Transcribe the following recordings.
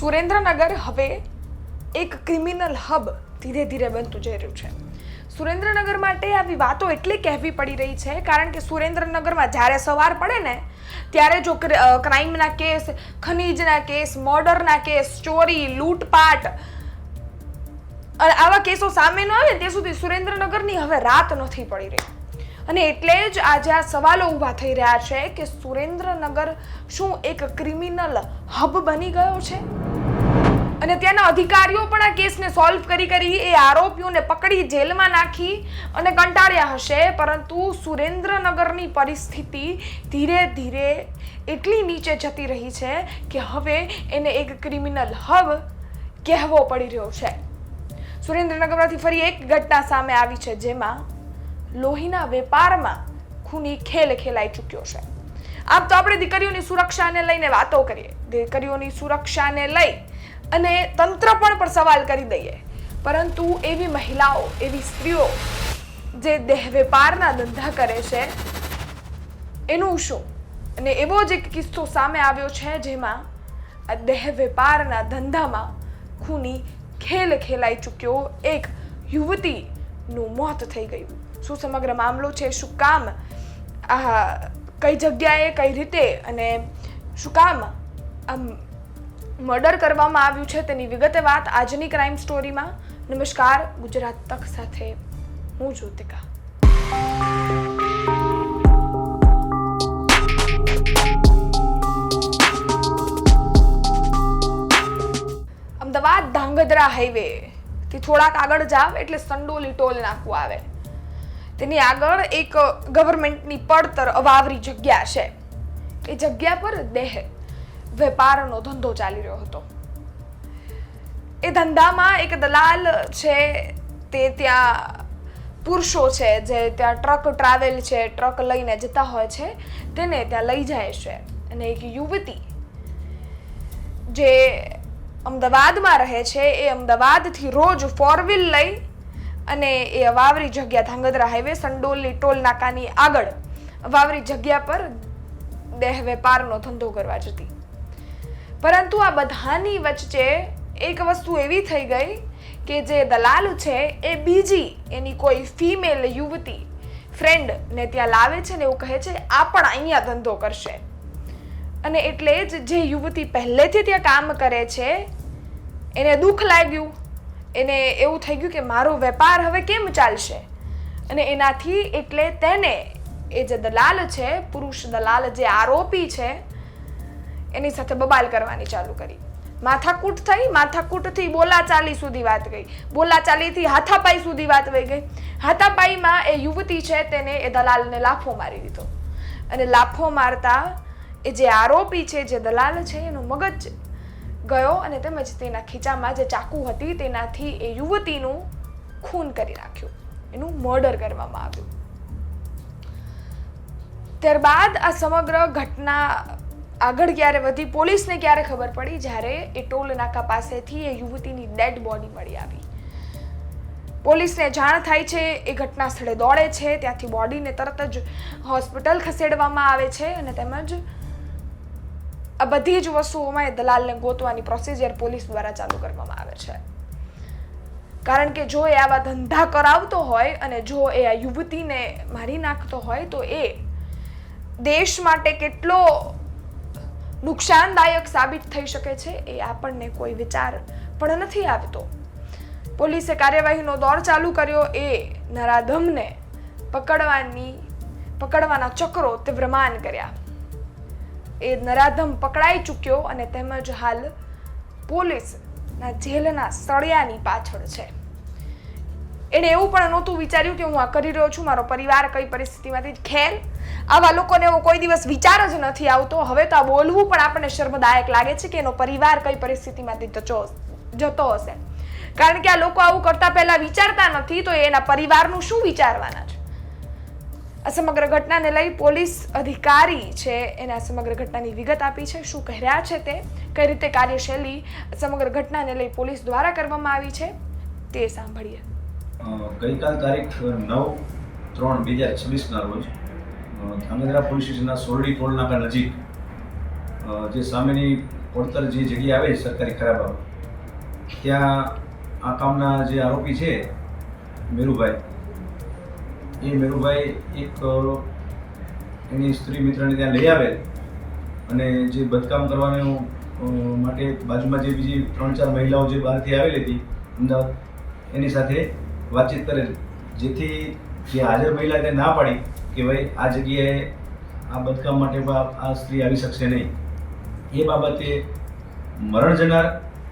સુરેન્દ્રનગર હવે એક criminal hub ધીરે ધીરે બનતું જઈ રહ્યું છે. સુરેન્દ્રનગર માટે આવી વાતો એટલી કહેવી પડી રહી છે કારણ કે સુરેન્દ્રનગરમાં જ્યારે સવાર પડે ને ત્યારે જો ક્રાઇમના કેસ, ખનીજના કેસ, મર્ડરના કેસ, ચોરી, લૂંટપાટ આવા કેસો સામે ન આવે ત્યાં સુધી સુરેન્દ્રનગરની હવે રાત નથી પડી રહી. અને એટલે જ આજે આ સવાલો ઊભા થઈ રહ્યા છે કે સુરેન્દ્રનગર શું એક ક્રિમિનલ હબ બની ગયો છે? અને ત્યાંના અધિકારીઓ પણ આ કેસને સોલ્વ કરી એ આરોપીઓને પકડી જેલમાં નાખી અને કંટાળ્યા હશે, પરંતુ સુરેન્દ્રનગરની પરિસ્થિતિ ધીરે ધીરે એટલી નીચે જતી રહી છે કે હવે એને એક ક્રિમિનલ હબ કહેવો પડી રહ્યો છે. સુરેન્દ્રનગરમાંથી ફરી એક ઘટના સામે આવી છે જેમાં લોહીના વેપારમાં ખૂની ખેલ ખેલાઈ ચૂક્યો છે. આમ તો આપણે દીકરીઓની સુરક્ષાને લઈને વાતો કરીએ, દીકરીઓની સુરક્ષાને લઈ અને તંત્ર પર સવાલ કરી દઈએ, પરંતુ એવી મહિલાઓ, એવી સ્ત્રીઓ જે દેહ વેપારના ધંધા કરે છે એનું શું? અને એવો જ એક કિસ્સો સામે આવ્યો છે જેમાં આ દેહ વેપારના ધંધામાં ખૂની ખેલ ખેલાઈ ચૂક્યો એક યુવતીનું મોત થઈ ગયું. શું સમગ્ર મામલો છે? શું કામ કઈ જગ્યાએ, કઈ રીતે અને શું કામ આમ મર્ડર કરવામાં આવ્યું છે તેની વિગતે વાત આજની ક્રાઇમ સ્ટોરીમાં. નમસ્કાર, ગુજરાત તક સાથે હું જ્યોતિકા. અમદાવાદ ધાંગધ્રા હાઈવે થી થોડાક આગળ જાવ એટલે સંડોલી ટોલ નાકું આવે. તેની આગળ એક ગવર્મેન્ટની પડતર અવાવરી જગ્યા છે. એ જગ્યા પર દેહ વેપારનો ધંધો ચાલી રહ્યો હતો. એ ધંધામાં એક દલાલ છે, તે ત્યાં પુરુષો છે જે ત્યાં ટ્રક ટ્રાવેલ છે, ટ્રક લઈને જતા હોય છે, તેને ત્યાં લઈ જાય છે. અને એક યુવતી જે અમદાવાદમાં રહે છે એ અમદાવાદથી રોજ 4 વ્હીલ લઈ અને એ અવાવરી જગ્યા ધાંગધ્રા હાઈવે સંડોલી ટોલ નાકાની આગળ અવાવરી જગ્યા પર દેહ વેપારનો ધંધો કરવા જતી. પરંતુ આ બધાની વચ્ચે એક વસ્તુ એવી થઈ ગઈ કે જે દલાલ છે એ બીજી એની કોઈ ફિમેલ યુવતી ફ્રેન્ડને ત્યાં લાવે છે ને એવું કહે છે આ પણ અહીંયા ધંધો કરશે. અને એટલે જ જે યુવતી પહેલેથી ત્યાં કામ કરે છે એને દુઃખ લાગ્યું, એને એવું થઈ ગયું કે મારો વેપાર હવે કેમ ચાલશે. અને એનાથી એટલે તેને એ જે દલાલ છે, પુરુષ દલાલ જે આરોપી છે, એની સાથે બબાલ કરવાની ચાલુ કરી. માથાકૂટ થઈ, માથાકૂટથી બોલાચાલી સુધી વાત ગઈ, બોલાચાલીથી હાથાપાઈ સુધી વાત વહી ગઈ. હાથાપાઈમાં એ યુવતી છે તેને એ દલાલને લાફો મારી દીધો. અને લાફો મારતા એ જે આરોપી છે, જે દલાલ છે, એનો મગજ ગયો અને તેમજ તેના ખીચામાં જે ચાકુ હતી તેનાથી એ યુવતીનું ખૂન કરી નાખ્યું, એનું મર્ડર કરવામાં આવ્યું. ત્યારબાદ આ સમગ્ર ઘટના આગળ ક્યારે વધી, પોલીસને ક્યારે ખબર પડી? જ્યારે એ ટોલ નાકા પાસેથી એ યુવતીની ડેડ બોડી મળી આવી. પોલીસને જાણ થાય છે, એ ઘટના સ્થળે દોડે છે, ત્યાંથી બોડીને તરત જ હોસ્પિટલ ખસેડવામાં આવે છે અને તેમજ આ બધી જ વસ્તુઓમાં એ દલાલને ગોતવાની પ્રોસિજર પોલીસ દ્વારા ચાલુ કરવામાં આવે છે. કારણ કે જો એ આવા ધંધા કરાવતો હોય અને જો એ આ યુવતીને મારી નાખતો હોય તો એ દેશ માટે કેટલો નુકસાનદાયક સાબિત થઈ શકે છે એ આપણને કોઈ વિચાર પણ નથી આવતો. પોલીસે કાર્યવાહીનો દોર ચાલુ કર્યો. એ નરાધમને પકડવાના ચક્રો તીવ્રમાન કર્યા. એ નરાધમ પકડાઈ ચૂક્યો અને તેમજ હાલ પોલીસના જેલના સળિયાની પાછળ છે. એણે એવું પણ નહોતું વિચાર્યું કે હું આ કરી રહ્યો છું, મારો પરિવાર કઈ પરિસ્થિતિમાંથી. ખેર, આવા લોકોને એવો કોઈ દિવસ વિચાર જ નથી આવતો. હવે તો આ બોલવું પણ આપણને શર્મદાયક લાગે છે કે એનો પરિવાર કઈ પરિસ્થિતિમાંથી જતો હશે. કારણ કે આ લોકો આવું કરતા પહેલા વિચારતા નથી, તો એના પરિવારનું શું વિચારવાના છે? આ સમગ્ર ઘટનાને લઈ પોલીસ અધિકારી છે એને આ સમગ્ર ઘટનાની વિગત આપી છે. શું કહ્યા છે તે, કઈ રીતે કાર્યશૈલી સમગ્ર ઘટનાને લઈ પોલીસ દ્વારા કરવામાં આવી છે તે સાંભળીએ. ગઈકાલ તારીખ 9/3/2026 ના રોજ ધાંગધ્રા પોલીસ સ્ટેશનના સોરડી ટોલ નાકા નજીક જે સામેની પડતર જે જગ્યાએ આવે છે સરકારી ખરાબામાં, ત્યાં આ કામના જે આરોપી છે મેરુભાઈ, એ મેરુભાઈ એક એની સ્ત્રી મિત્રને ત્યાં લઈ આવેલ અને જે બદકામ કરવાનું માટે બાજુમાં જે બીજી 3-4 મહિલાઓ જે બહારથી આવેલી હતી અમદાવાદ, એની સાથે વાતચીત કરેલ, જેથી જે હાજર મહિલા તે ના પાડી કે ભાઈ આ જગ્યાએ આ બદકામ માટે આ સ્ત્રી આવી શકશે નહીં. એ બાબતે મરણ જનાર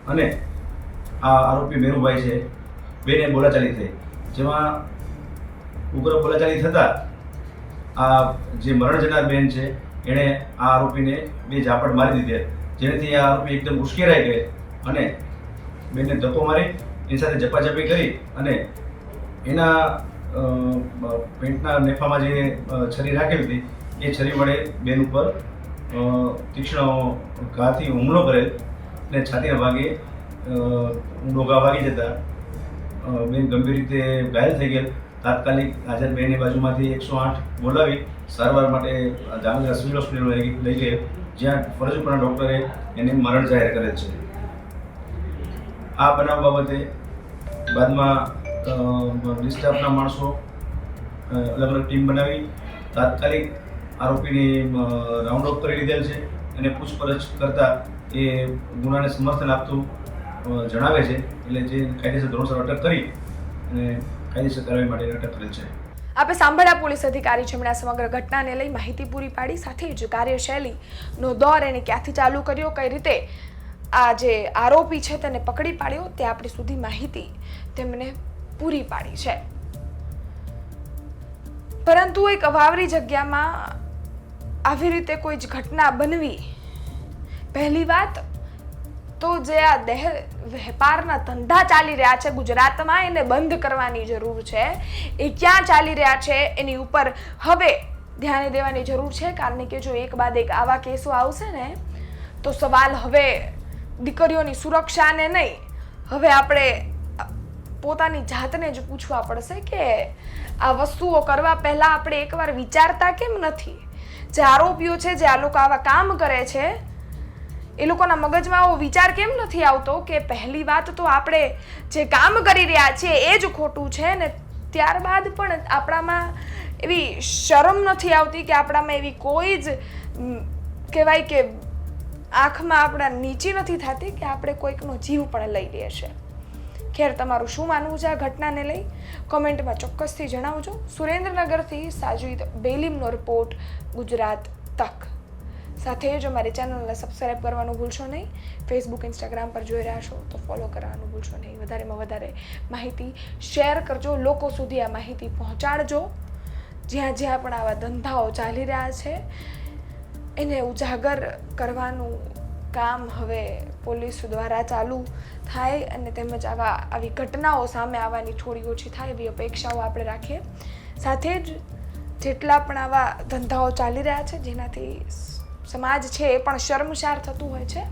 અને આ આરોપી મેરુભાઈ છે બેને બોલાચાલી થઈ, જેમાં ઉગ્ર બોલાચાલી થતાં આ જે મરણ જનાર બેન છે એણે આ આરોપીને 2 ઝાપટ મારી દીધેલ, જેનાથી આ આરોપી એકદમ ઉશ્કેરાઈ ગયેલ અને બેનને ધક્કો મારી એની સાથે ઝપાઝપી કરી અને એના પેન્ટના નેફામાં જે છરી રાખેલી હતી એ છરી વડે બેન ઉપર તીક્ષ્ણ ઘાથી હુમલો કરેલ અને છાતીના ભાગે ઊંડો ઘા વાગી જતા બેન ગંભીર રીતે ઘાયલ થઈ ગયેલ. તાત્કાલિક હાજર બેનની બાજુમાંથી 108 બોલાવી સારવાર માટે જામનગર સિવિલ હોસ્પિટલ લઈ ગયેલ, જ્યાં ફરજ ઉપરના ડૉક્ટરે એને મરણ જાહેર કરેલ છે. આ બનાવ બાબતે બાદમાં ડિસ્ટાફના માણસો અલગ અલગ ટીમ બનાવી તાત્કાલિક આરોપીની રાઉન્ડ અપ કરી લીધેલ છે અને પૂછપરછ કરતાં એ ગુનાને સમર્થન આપતું જણાવે છે, એટલે જે કાયદેસર ધોરણસર અટક કરી અને કાયદેસર કાર્યવાહી માટે અટક કરેલ છે. આપણે સાંભળ્યા પોલીસ અધિકારી જેમણે આ સમગ્ર ઘટનાને લઈ માહિતી પૂરી પાડી, સાથે જ કાર્યશૈલીનો દોર એને ક્યાંથી ચાલુ કર્યો, કઈ રીતે આ જે આરોપી છે તેને પકડી પાડ્યો, તે આપણી સુધી માહિતી તેમને પૂરી પાડી છે. પરંતુ એક અવાવરી જગ્યામાં આવી રીતે કોઈ જ ઘટના બનવી, પહેલી વાત તો જે આ દેહ વેપારના ધંધા ચાલી રહ્યા છે ગુજરાતમાં એને બંધ કરવાની જરૂર છે. એ ક્યાં ચાલી રહ્યા છે એની ઉપર હવે ધ્યાન દેવાની જરૂર છે, કારણ કે જો એક બાદ એક આવા કેસો આવશે ને તો સવાલ હવે દીકરીઓની સુરક્ષાને નહીં, હવે આપણે પોતાની જાતને જ પૂછવા પડશે કે આ વસ્તુઓ કરવા પહેલા આપણે એકવાર વિચારતા કેમ નથી. જે આરોપીઓ છે, જે આ લોકો આવા કામ કરે છે, એ લોકોના મગજમાં આવો વિચાર કેમ નથી આવતો કે પહેલી વાત તો આપણે જે કામ કરી રહ્યા છીએ એ જ ખોટું છે, ને ત્યારબાદ પણ આપણામાં એવી શરમ નથી આવતી કે આપણામાં એવી કોઈ જ કહેવાય કે આંખમાં આપણા નીચી નથી થતી કે આપણે કોઈકનો જીવ પણ લઈ લઈએ છીએ. ખેર, તમારું શું માનવું છે આ ઘટનાને લઈ કોમેન્ટમાં ચોક્કસથી જણાવજો. સુરેન્દ્રનગરથી સાજિદ બેલીમનો રિપોર્ટ, ગુજરાત તક. સાથે જ અમારી ચેનલને સબસ્ક્રાઈબ કરવાનું ભૂલશો નહીં. ફેસબુક, ઇન્સ્ટાગ્રામ પર જોઈ રહ્યા છો તો ફોલો કરવાનું ભૂલશો નહીં. વધારેમાં વધારે માહિતી શેર કરજો, લોકો સુધી આ માહિતી પહોંચાડજો. જ્યાં જ્યાં પણ આવા ધંધાઓ ચાલી રહ્યા છે એને ઉજાગર કરવાનું કામ હવે પોલીસ દ્વારા ચાલુ થાય અને તેમજ આવી ઘટનાઓ સામે આવવાની થોડી ઓછી થાય એવી અપેક્ષાઓ આપણે રાખીએ. સાથે જ જેટલા પણ આવા ધંધાઓ ચાલી રહ્યા છે જેનાથી સમાજ છે એ પણ શર્મસાર થતું હોય છે,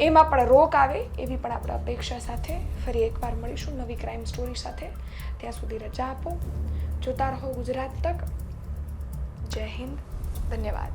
એમાં પણ રોક આવે એવી પણ આપણે અપેક્ષા સાથે ફરી એકવાર મળીશું નવી ક્રાઇમ સ્ટોરી સાથે. ત્યાં સુધી રજા આપો. જોતા રહો ગુજરાત તક. જય હિન્દ. ધન્યવાદ.